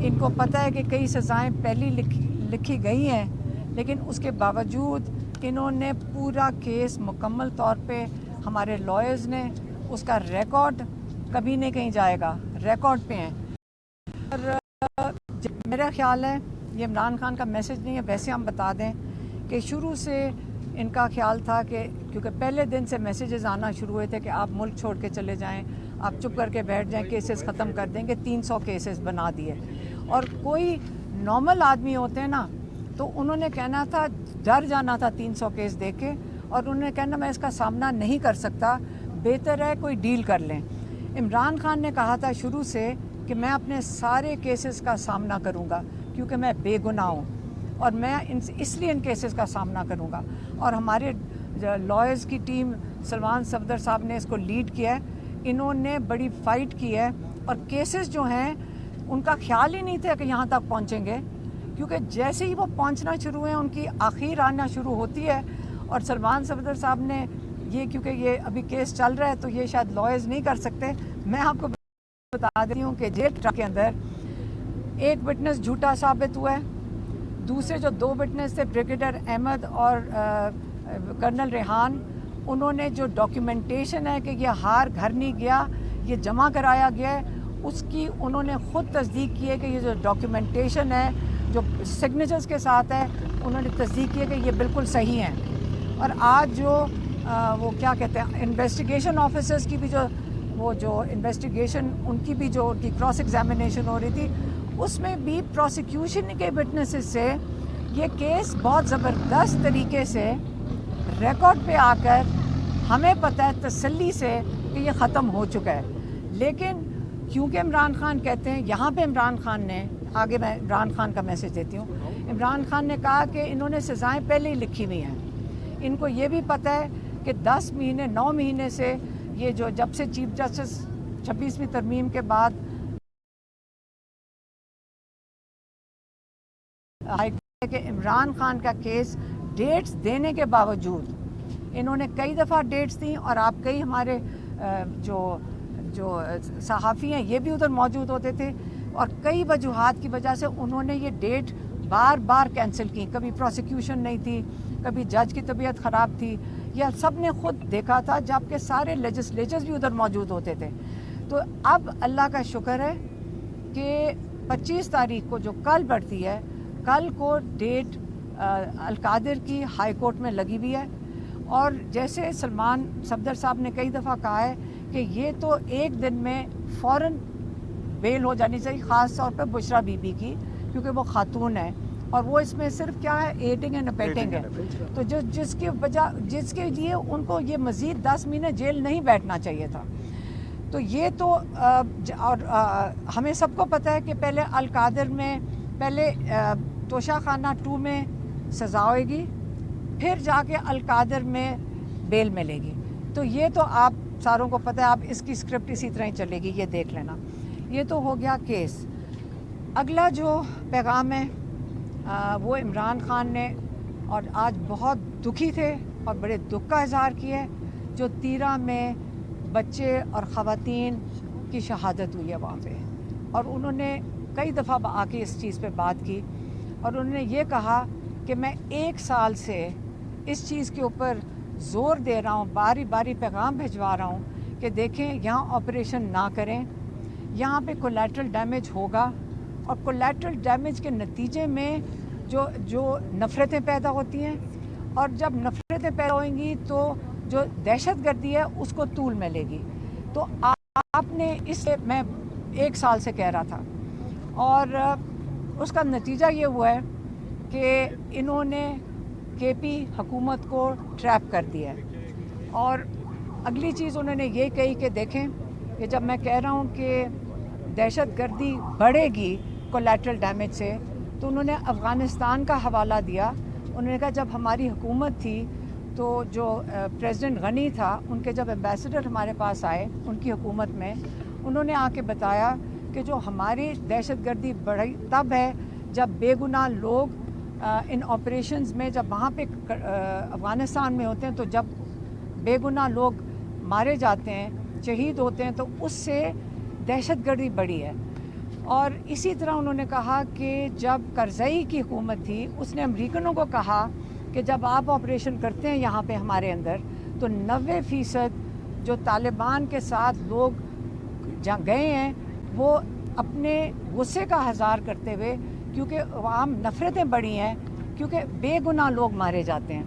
ان کو پتہ ہے کہ کئی سزائیں پہلی لکھی گئی ہیں، لیکن اس کے باوجود انہوں نے پورا کیس مکمل طور پہ ہمارے لائرز نے اس کا ریکارڈ کبھی نہیں کہیں جائے گا، ریکارڈ پہ ہیں۔ اور میرا خیال ہے یہ عمران خان کا میسج نہیں ہے، ویسے ہم بتا دیں کہ شروع سے ان کا خیال تھا کہ کیونکہ پہلے دن سے میسیجز آنا شروع ہوئے تھے کہ آپ ملک چھوڑ کے چلے جائیں، آپ چپ کر کے بیٹھ جائیں، کیسز ختم کر دیں گے، 300 کیسز بنا دیے۔ اور کوئی نارمل آدمی ہوتے ہیں نا تو انہوں نے کہنا تھا، ڈر جانا تھا 300 کیس دے کے، اور انہوں نے کہنا میں اس کا سامنا نہیں کر سکتا، بہتر ہے کوئی ڈیل کر لیں۔ عمران خان نے کہا تھا شروع سے کہ میں اپنے سارے کیسز کا سامنا کروں گا کیونکہ میں بے گناہ ہوں، اور میں اس لیے ان کیسز کا سامنا کروں گا۔ اور ہمارے لائرز کی ٹیم سلمان صفدر صاحب نے اس کو لیڈ کیا ہے، انہوں نے بڑی فائٹ کی ہے، اور کیسز جو ہیں ان کا خیال ہی نہیں تھا کہ یہاں تک پہنچیں گے، کیونکہ جیسے ہی وہ پہنچنا شروع ہیں ان کی آخر آنا شروع ہوتی ہے۔ اور سلمان صفدر صاحب نے یہ، کیونکہ یہ ابھی کیس چل رہا ہے تو یہ شاید لائرز نہیں کر سکتے، میں آپ کو بتا دیتی ہوں کہ جیل کے اندر ایک وٹنس جھوٹا ثابت ہوا ہے، دوسرے جو 2 وٹنس تھے بریگیڈیئر احمد اور کرنل ریحان، انہوں نے جو ڈاکیومنٹیشن ہے کہ یہ ہار گھر نہیں گیا، یہ جمع کرایا گیا ہے، اس کی انہوں نے خود تصدیق کی ہے کہ یہ جو ڈاکیومنٹیشن ہے جو سگنیچرز کے ساتھ ہے، انہوں نے تصدیق کی ہے کہ یہ بالکل صحیح ہیں۔ اور آج جو وہ کیا کہتے ہیں انویسٹیگیشن آفیسرز کی بھی جو انویسٹیگیشن ان کی بھی جو ان کی کراس ایگزامینیشن ہو رہی تھی، اس میں بھی پروسیکیوشن کے وٹنسز سے یہ کیس بہت زبردست طریقے سے ریکارڈ پہ آ کر ہمیں پتہ ہے تسلی سے کہ یہ ختم ہو چکا ہے۔ لیکن کیونکہ عمران خان کہتے ہیں، یہاں پہ عمران خان نے، آگے میں عمران خان کا میسج دیتی ہوں، عمران خان نے کہا کہ انہوں نے سزائیں پہلے ہی لکھی ہوئی ہیں، ان کو یہ بھی پتہ ہے کہ 10 مہینے 9 مہینے سے یہ جو جب سے چیف جسٹس 26ویں ترمیم کے بعد کہ عمران خان کا کیس ڈیٹس دینے کے باوجود انہوں نے کئی دفعہ ڈیٹس دیں، اور آپ کئی ہمارے جو صحافی ہیں یہ بھی ادھر موجود ہوتے تھے، اور کئی وجوہات کی وجہ سے انہوں نے یہ ڈیٹ بار بار کینسل کی، کبھی پروسیکیوشن نہیں تھی، کبھی جج کی طبیعت خراب تھی، یہ سب نے خود دیکھا تھا، جبکہ سارے لیجسلیچرز بھی ادھر موجود ہوتے تھے۔ تو اب اللہ کا شکر ہے کہ 25 تاریخ کو جو کل بڑھتی ہے، کل کو ڈیٹ القادر کی ہائی کورٹ میں لگی ہوئی ہے، اور جیسے سلمان صفدر صاحب نے کئی دفعہ کہا ہے کہ یہ تو ایک دن میں فوراً بیل ہو جانی چاہیے، خاص طور پہ بشرا بی بی کی، کیونکہ وہ خاتون ہے، اور وہ اس میں صرف کیا ہے ایڈنگ اینڈ ابیٹنگ ہے، تو جس کے لیے ان کو یہ مزید 10 مہینے جیل نہیں بیٹھنا چاہیے تھا۔ تو یہ تو اور ہمیں سب کو پتہ ہے کہ پہلے القادر میں پہلے توشہ خانہ 2 میں سزا ہوئے گی، پھر جا کے القادر میں بیل ملے گی۔ تو یہ تو آپ ساروں کو پتہ ہے، آپ اس کی سکرپٹ اسی طرح ہی چلے گی، یہ دیکھ لینا۔ یہ تو ہو گیا کیس۔ اگلا جو پیغام ہے وہ عمران خان نے، اور آج بہت دکھی تھے اور بڑے دکھ کا اظہار کیا ہے، جو تیرہ میں بچے اور خواتین کی شہادت ہوئی ہے وہاں پہ، اور انہوں نے کئی دفعہ آ کے اس چیز پہ بات کی، اور انہوں نے یہ کہا کہ میں 1 سال سے اس چیز کے اوپر زور دے رہا ہوں، باری باری پیغام بھجوا رہا ہوں کہ دیکھیں یہاں آپریشن نہ کریں، یہاں پہ کولیٹرل ڈیمیج ہوگا، اور کولیٹرل ڈیمیج کے نتیجے میں جو نفرتیں پیدا ہوتی ہیں، اور جب نفرتیں پیدا ہوئیں گی تو جو دہشت گردی ہے اس کو طول ملے گی۔ تو آپ نے اس سے، میں 1 سال سے کہہ رہا تھا، اور اس کا نتیجہ یہ ہوا ہے کہ انہوں نے کے پی حکومت کو ٹریپ کر دیا ہے۔ اور اگلی چیز انہوں نے یہ کہی کہ دیکھیں کہ جب میں کہہ رہا ہوں کہ دہشت گردی بڑھے گی کولیٹرل ڈیمیج سے، تو انہوں نے افغانستان کا حوالہ دیا۔ انہوں نے کہا جب ہماری حکومت تھی تو جو پریزیڈنٹ غنی تھا، ان کے جب ایمبیسڈر ہمارے پاس آئے ان کی حکومت میں، انہوں نے آ کے بتایا کہ جو ہماری دہشت گردی بڑھی تب ہے جب بے گناہ لوگ ان آپریشنز میں، جب وہاں پہ افغانستان میں ہوتے ہیں، تو جب بے گناہ لوگ مارے جاتے ہیں، شہید ہوتے ہیں، تو اس سے دہشت گردی بڑھی ہے۔ اور اسی طرح انہوں نے کہا کہ جب کرزئی کی حکومت تھی اس نے امریکنوں کو کہا کہ جب آپ آپریشن کرتے ہیں یہاں پہ ہمارے اندر تو 90% جو طالبان کے ساتھ لوگ جہاں گئے ہیں وہ اپنے غصے کا اظہار کرتے ہوئے، کیونکہ عوام نفرتیں بڑھی ہیں، کیونکہ بے گناہ لوگ مارے جاتے ہیں۔